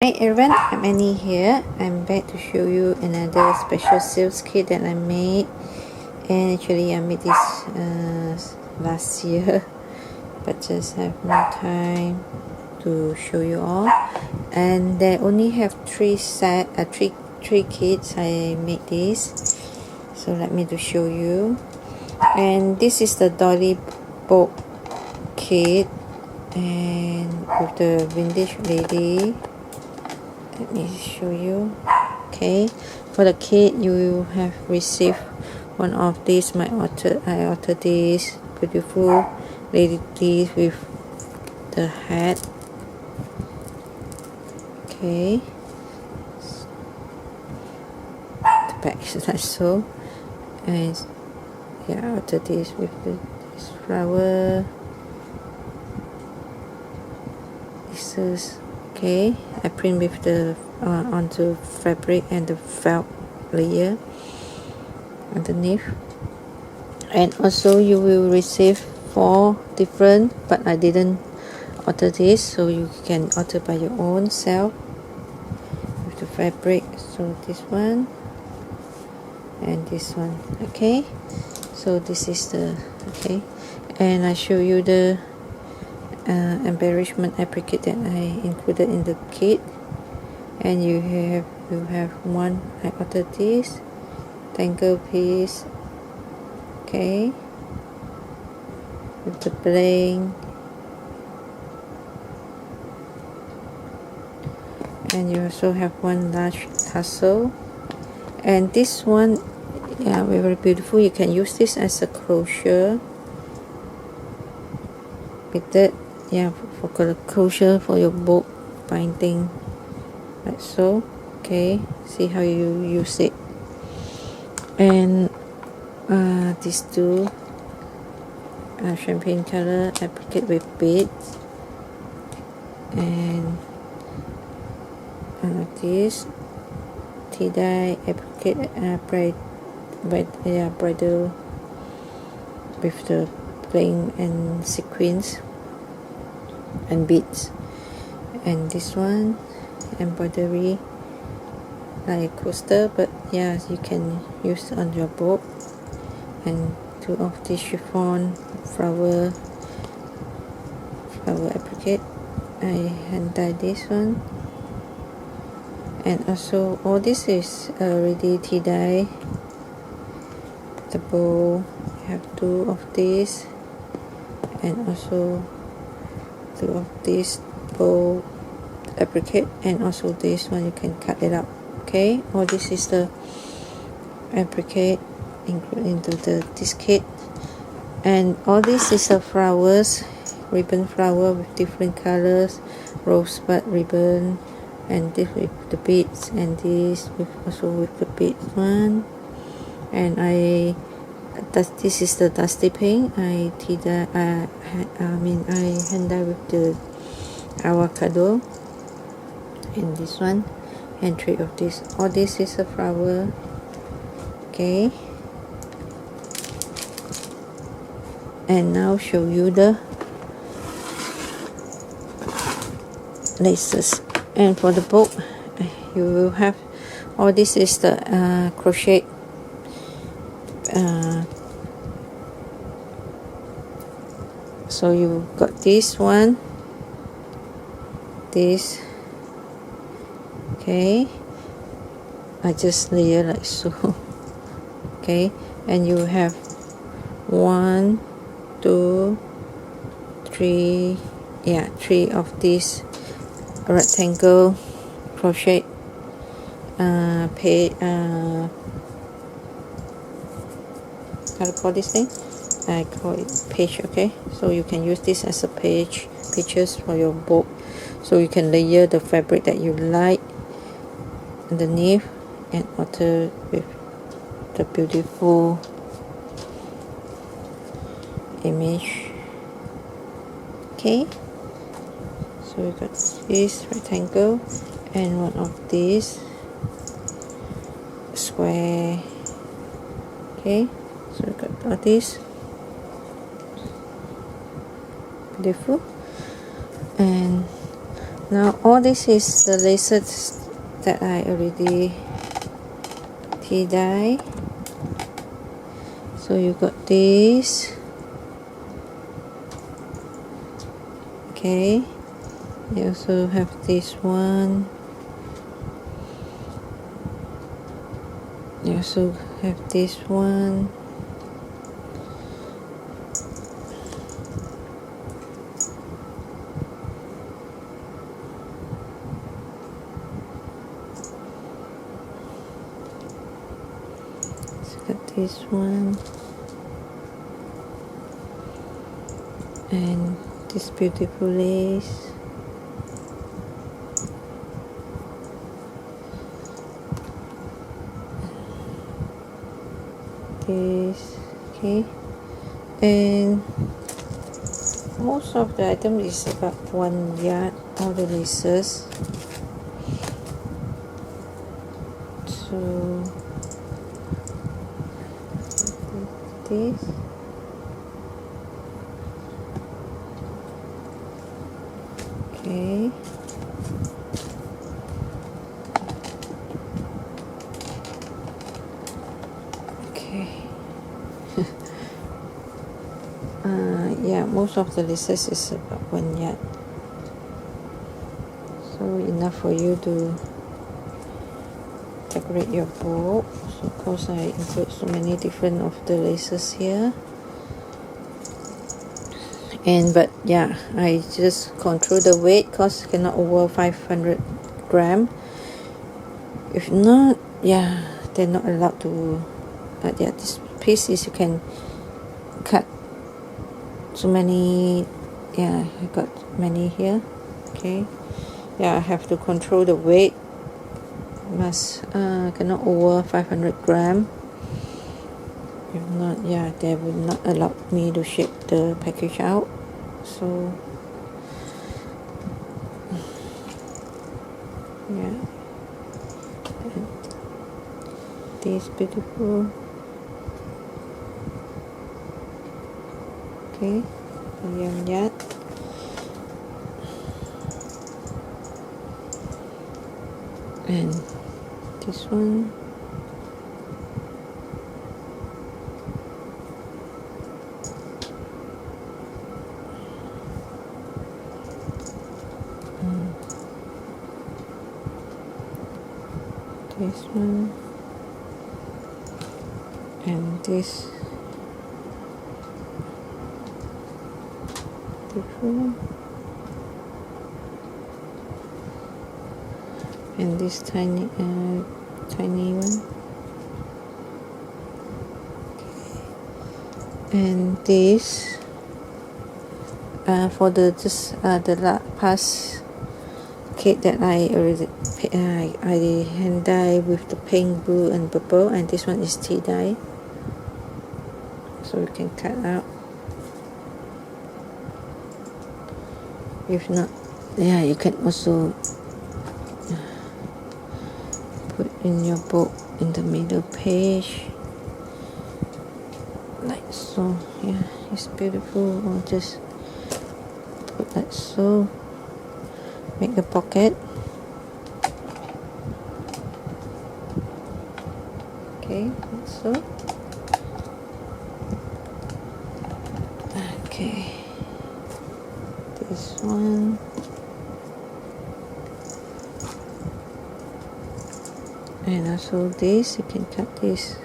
Hi everyone, I'm Annie here. I'm back to show you another special sales kit that I made. And actually I made this last year, but just have no time to show you all. And they only have three kits. I made this, so let me to show you. And this is the doily book kit, and with the vintage lady. Let me show you. Okay, for the kit you will have received one of these. I ordered this beautiful lady teeth with the hat. Okay, the back is like so, and yeah, I ordered this with this flower. This is okay. I print with the onto fabric and the felt layer underneath. And also you will receive 4 different, but I didn't order this, so you can order by your own self with the fabric. So this one and this one. Okay, so this is the okay, and I show you the embellishment applique that I included in the kit. And you have one. I ordered this tangle piece, okay, with the bling, and you also have one large tassel. And this one, yeah, very beautiful. You can use this as a closure with it, yeah, for closure for your book binding, like so. Okay, see how you use it. And these two champagne color applique with beads, and this tea dye applique bridal with the bling and sequins and beads. And this one embroidery like a coaster, but yeah, you can use on your book. And 2 of this chiffon flower applique. I hand dye this one. And also all this is already tea dye. The bow, you have 2 of these, and also 2 of this bow applique, and also this one you can cut it up. Okay, all this is the applique included into this kit. And all this is the flowers, ribbon flower with different colors, rosebud ribbon, and this with the beads, and this with also with the beads one. And this is the dusty pink. I hand dye with the avocado. And this one, and 3 of this. All this is a flower. Okay, and now show you the laces. And for the book, you will have all this is the crochet so you got this one, this, okay, I just layer like so. Okay, and you have 1, 2, 3, yeah, 3 of these rectangle crochet how to call this thing? I call it page. Okay, so you can use this as a pages for your book. So you can layer the fabric that you like underneath and alter with the beautiful image. Okay, so we got this rectangle and one of these square. Okay, so we got all this beautiful. And Now all this is the laces that I already tea dye. So you got this, okay, you also have this one, you also have this one, so got this one, and this beautiful lace. This, okay, and most of the item is about 1 yard, all the laces. So this, okay, okay. Yeah, most of the laces is about 1 yard, so enough for you to decorate your book. So of course I include so many different of the laces here, and but yeah, I just control the weight because cannot over 500 gram. If not, yeah, they're not allowed to. Yeah, this piece is you can cut so many. Yeah, I got many here. Okay, yeah, I have to control the weight. Must cannot over 500 gram. If not, yeah, they will not allow me to ship the package out. So yeah, and this beautiful. Okay, ayan yan. And this one. This one. And this different. And this tiny one. And this for the past kit that I already I hand dye with the pink, blue, and purple, and this one is tea dye. So you can cut out. If not, yeah, you can also put in your book in the middle page, like so. Yeah, it's beautiful. Or just put like so. Make a pocket. Okay, like so. Okay, this one. And also this, you can cut this.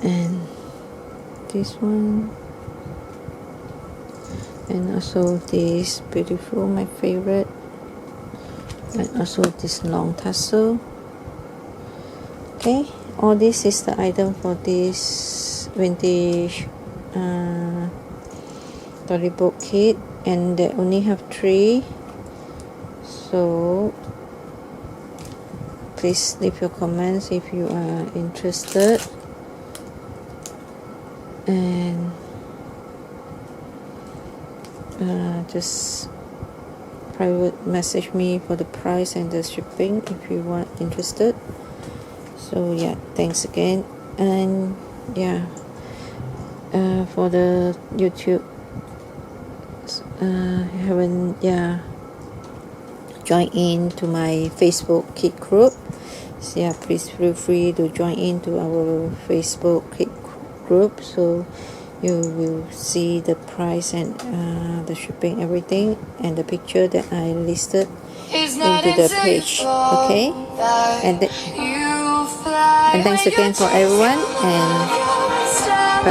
And this one. And also this beautiful, my favorite. And also this long tassel. Okay, all this is the item for this vintage storybook kit, and they only have 3. So please leave your comments if you are interested, and just private message me for the price and the shipping if you want interested. So yeah, thanks again. And yeah, for the YouTube haven't joined in to my Facebook kit group, so yeah, please feel free to join into our Facebook kit group, so you will see the price and the shipping, everything, and the picture that I listed into the page. Okay, and thanks again for everyone, and